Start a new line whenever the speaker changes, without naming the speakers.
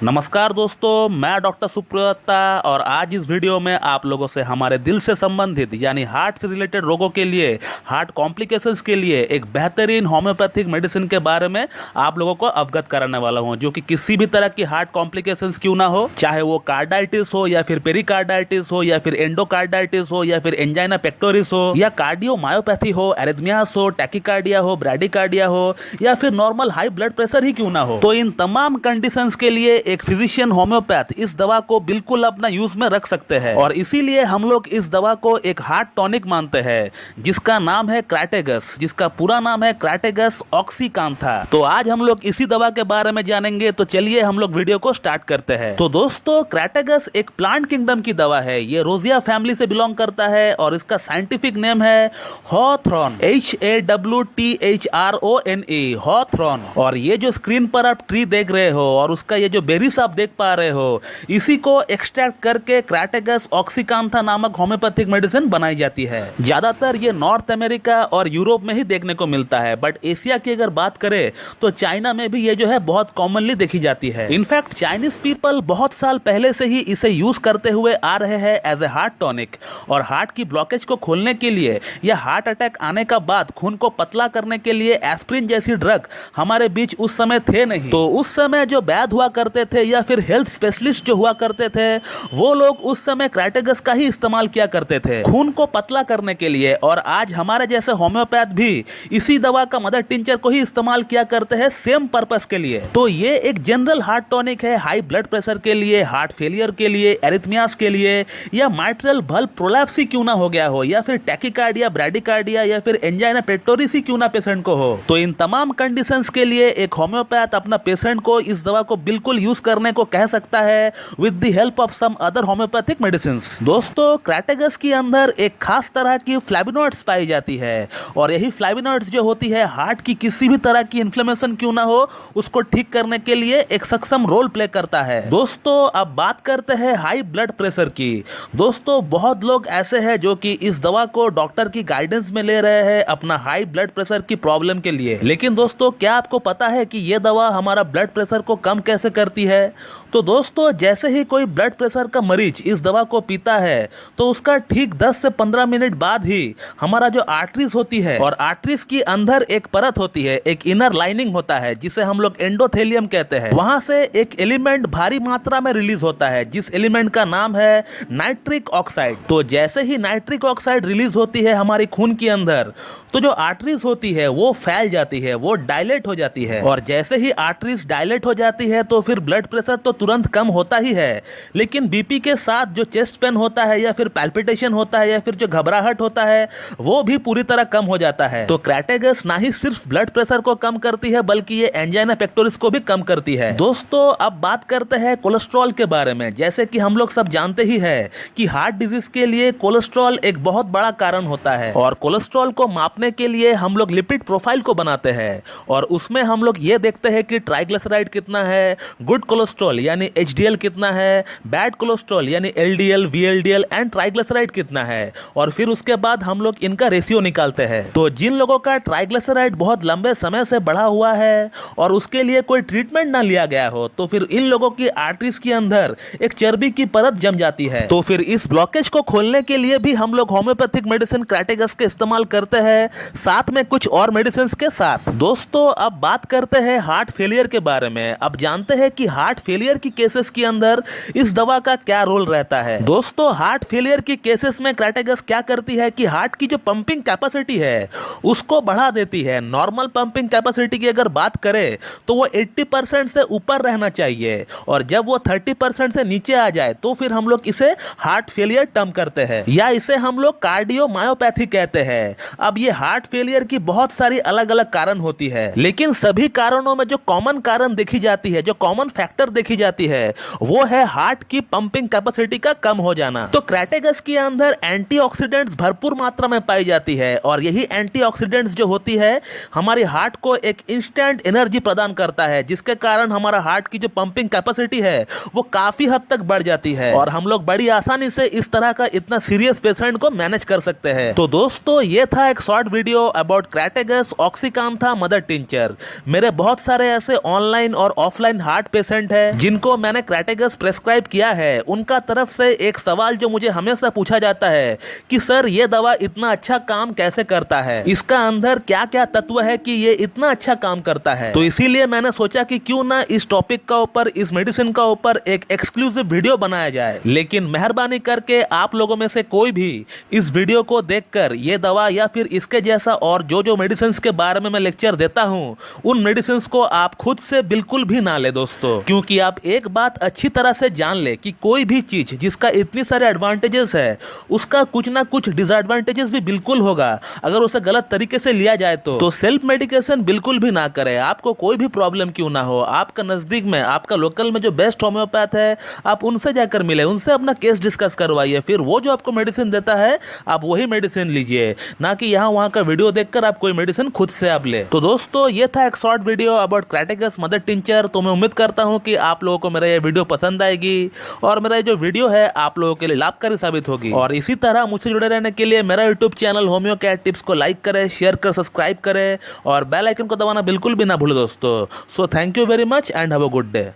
नमस्कार दोस्तों, मैं डॉक्टर सुप्रता और आज इस वीडियो में आप लोगों से हमारे दिल से संबंधित यानी हार्ट से रिलेटेड रोगों के लिए, हार्ट कॉम्प्लिकेशंस के लिए एक बेहतरीन होम्योपैथिक मेडिसिन के बारे में आप लोगों को अवगत कराने वाला हूं, जो कि किसी भी तरह की हार्ट कॉम्प्लिकेशंस क्यों ना हो, चाहे वो कार्डाइटिस हो या फिर पेरिकार्डाइटिस हो या फिर एंडोकार्डाइटिस हो या फिर एंजाइना पेक्टोरिस हो या कार्डियोमायोपैथी हो, एरिथमियास हो, टैकिकार्डिया हो, ब्रैडिकार्डिया हो या फिर नॉर्मल हाई ब्लड प्रेशर ही क्यों ना हो, तो इन तमाम कंडीशंस के लिए एक फिजिशियन होम्योपैथ इस दवा को बिल्कुल अपना यूज में रख सकते हैं और इसीलिए हम लोग इस दवा को एक हार्ट टॉनिक मानते हैं, जिसका नाम है क्रैटेगस, जिसका पूरा नाम है क्रैटेगस ऑक्सीकांथा। तो आज हम लोग इसी दवा के बारे में जानेंगे, तो चलिए हम लोग वीडियो को स्टार्ट करते हैं। तो दोस्तों, क्रैटेगस एक प्लांट किंगडम की दवा है। ये रोजिया फैमिली से बिलोंग करता है और इसका साइंटिफिक नेम है हॉथरॉन, HAWTHRONE, हॉथरॉन। और ये जो स्क्रीन पर आप ट्री देख रहे हो और उसका ये जो बेरीज आप देख पा रहे हो, इसी को एक्सट्रैक्ट करके क्रैटेगस ऑक्सीकांथा नामक होम्योपैथिक मेडिसिन बनाई जाती है। ज्यादातर ये नॉर्थ अमेरिका और यूरोप में ही देखने को मिलता है, बट एशिया की अगर बात करें तो चाइना में भी ये जो है बहुत कॉमनली देखी जाती है। इनफैक्ट चाइनीज पीपल बहुत साल पहले से ही इसे यूज करते हुए आ रहे हैं एज ए हार्ट टॉनिक। और हार्ट की ब्लॉकेज को खोलने के लिए या हार्ट अटैक आने का बाद खून को पतला करने के लिए एस्प्रिन जैसी ड्रग हमारे बीच उस समय थे नहीं। तो उस समय जो वैद्य हुआ करते थे या फिर हेल्थ स्पेशलिस्ट जो हुआ करते थे, वो लोग उस समय क्रैटेगस का ही इस्तेमाल किया करते थे खून को पतला करने के लिए। और आज हमारे जैसे होम्योपैथ भी इसी दवा का मदर टिंचर को ही इस्तेमाल किया करते हैं सेम पर्पस के लिए। तो ये एक जनरल हार्ट टॉनिक है हाई ब्लड प्रेशर के लिए, हार्ट फेलियर के लिए, एरिथमियास के लिए, या माइट्रल बल्ब प्रोलैप्स ही क्यों ना हो गया हो, या फिर टैकिकार्डिया, ब्रैडिकार्डिया या फिर एंजाइना पेक्टोरिस ही क्यों ना पेशेंट को हो। तो इन तमाम कंडीशंस के लिए एक होम्योपैथ अपना पेशेंट को इस दवा को बिल्कुल यूज करने को कह सकता है with the help of some other homeopathic medicine. दोस्तों, क्रैटेगस के अंदर एक खास तरह की फ्लैविनॉइड्स पाई जाती है और यही फ्लैविनॉइड्स जो होती है हार्ट की किसी भी तरह की इन्फ्लेमेशन क्यों ना हो उसको ठीक करने के लिए एक सक्षम रोल प्ले करता है। दोस्तों, अब बात करते हैं हाई ब्लड प्रेशर की। दोस्तों, बहुत लोग ऐसे हैं जो कि इस दवा को डॉक्टर की गाइडेंस में ले रहे हैं अपना हाई ब्लड प्रेशर की प्रॉब्लम के लिए। लेकिन दोस्तों, क्या आपको पता है कि यह दवा हमारा ब्लड प्रेशर को कम कैसे करती है? तो दोस्तों, जैसे ही कोई ब्लड प्रेशर का मरीज इस दवा को पीता है तो उसका ठीक 10 से 15 मिनट बाद ही हमारा जो आर्टरीज होती है और आर्टरीज की अंदर एक परत होती है, एक इनर लाइनिंग होता है जिसे हम लोग एंडोथेलियम कहते हैं, वहां से एक एलिमेंट भारी मात्रा में रिलीज होता है जिस एलिमेंट का नाम है नाइट्रिक ऑक्साइड। तो जैसे ही नाइट्रिक ऑक्साइड रिलीज होती है हमारी खून के अंदर, तो जो आर्टरीज होती है वो फैल जाती है, वो डायलेट हो जाती है। और जैसे ही आर्टरीज डायलेट हो जाती है तो फिर ब्लड प्रेशर तो तुरंत कम होता ही है, लेकिन बीपी के साथ जो चेस्ट पेन होता है या फिर पैल्पिटेशन होता है या फिर जो घबराहट होता है वो भी पूरी तरह कम हो जाता है। तो क्रैटेगस ना ही सिर्फ ब्लड प्रेशर को कम करती है बल्कि ये एंजाइना पेक्टोरिस को भी कम करती है। दोस्तों, अब बात करते हैं कोलेस्ट्रॉल के बारे में। जैसे कि हम लोग सब जानते ही है कि हार्ट डिजीज के लिए कोलेस्ट्रॉल एक बहुत बड़ा कारण होता है और कोलेस्ट्रॉल को मापने के लिए हम लोग लिपिड प्रोफाइल को बनाते हैं और उसमें हम लोग ये देखते हैं कि ट्राइग्लिसराइड कितना है, गुड कोलेस्ट्रॉल यानी HDL कितना है, बैड कोलेस्ट्रॉल यानी LDL, VLDL एंड ट्राइग्लिसराइड कितना है, और फिर उसके बाद हम लोग इनका रेशियो निकालते हैं। तो जिन लोगों का ट्राइग्लिसराइड बहुत लंबे समय से बढ़ा हुआ है और उसके लिए कोई ट्रीटमेंट ना लिया गया हो, तो फिर इन लोगों की आर्टरीज के अंदर एक चर्बी की परत जम जाती है। तो फिर इस ब्लॉकेज को खोलने के लिए भी हम लोग होम्योपैथिक मेडिसिन क्रैटेगस के इस्तेमाल करते हैं, साथ में कुछ और मेडिसिन के साथ। दोस्तों, अब बात करते हैं हार्ट फेलियर के बारे में। अब जानते हैं कि हार्ट फेलियर की केसेस के अंदर इस दवा का क्या रोल रहता है। दोस्तों, हार्ट फेलियर की केसेस में क्रैटेगस क्या करती है कि हार्ट की जो पंपिंग कैपेसिटी है उसको बढ़ा देती है। नॉर्मल पंपिंग कैपेसिटी की अगर बात करें तो वो 80% से ऊपर रहना चाहिए और जब वो 30% से नीचे आ जाए तो फिर हम लोग इसे हार्ट फेलियर टर्म करते हैं या इसे हम लोग कार्डियोमायोपैथी कहते हैं। अब ये हार्ट फेलियर की बहुत सारी अलग अलग कारण होती है, लेकिन सभी कारणों में जो कॉमन कारण देखी जाती है, जो कॉमन फैक्टर देखी जाती है, वो है हार्ट की पंपिंग कैपेसिटी का कम हो जाना। तो क्रैटेगस के अंदर एंटीऑक्सीडेंट्स भरपूर मात्रा में पाई जाती है और यही एंटीऑक्सीडेंट्स जो होती है हमारी हार्ट को एक इंस्टेंट एनर्जी प्रदान करता है, जिसके कारण हमारा हार्ट की जो पंपिंग कैपेसिटी है वो काफी हद तक बढ़ जाती है और हम लोग बड़ी आसानी से इस तरह का इतना सीरियस पेशेंट को मैनेज कर सकते हैं। तो दोस्तों, ये था एक short video about Crataegus oxyacantha mother tincture. मेरे बहुत सारे ऐसे ऑनलाइन और ऑफलाइन हार्ट पेशेंट पेशेंट है जिनको मैंने क्रैटेगस प्रेस्क्राइब किया है, उनका तरफ से एक सवाल जो मुझे हमेशा पूछा जाता है कि सर ये दवा इतना अच्छा काम कैसे करता है, इसका अंदर क्या क्या तत्व है कि ये इतना अच्छा काम करता है। तो इसीलिए मैंने सोचा कि क्यों ना इस टॉपिक का ऊपर, इस मेडिसिन का ऊपर एक एक्सक्लूसिव वीडियो बनाया जाए। लेकिन मेहरबानी करके आप लोगों में से कोई भी इस वीडियो को देखकर ये दवा या फिर इसके जैसा और जो मेडिसिन के बारे में मैं लेक्चर देता हूं, उन मेडिसिन को आप खुद से बिल्कुल भी ना ले दोस्तों। क्योंकि आप एक बात अच्छी तरह से जान ले कि कोई भी चीज जिसका इतनी सारे एडवांटेजेस है, उसका कुछ ना कुछ डिसएडवांटेजेस भी बिल्कुल होगा अगर उसे गलत तरीके से लिया जाए तो सेल्फ मेडिकेशन बिल्कुल भी ना करें। आपको कोई भी प्रॉब्लम क्यों ना हो, आपका नजदीक में, आपका लोकल में जो बेस्ट होम्योपैथ है, आप उनसे जाकर मिले, उनसे अपना केस डिस्कस करवाइए, फिर वो जो आपको मेडिसिन देता है आप वही मेडिसिन लीजिए, ना कि यहाँ वहाँ का वीडियो देखकर आप कोई मेडिसिन खुद से आप ले। तो दोस्तों ये था एक short video about Crataegus mother tincture. तो मैं उम्मीद करता हूँ कि आप लोगों को मेरा ये वीडियो पसंद आएगी और मेरा जो वीडियो है आप लोगों के लिए लाभकारी साबित होगी। और इसी तरह मुझसे जुड़े रहने के लिए मेरा YouTube channel homeo cat tips को लाइक करें, शेयर कर, सब्सक्राइब करें और बेल आइकन को दबाना बिल्कुल भी ना भूले दोस्तों। So thank you very much and have a good day.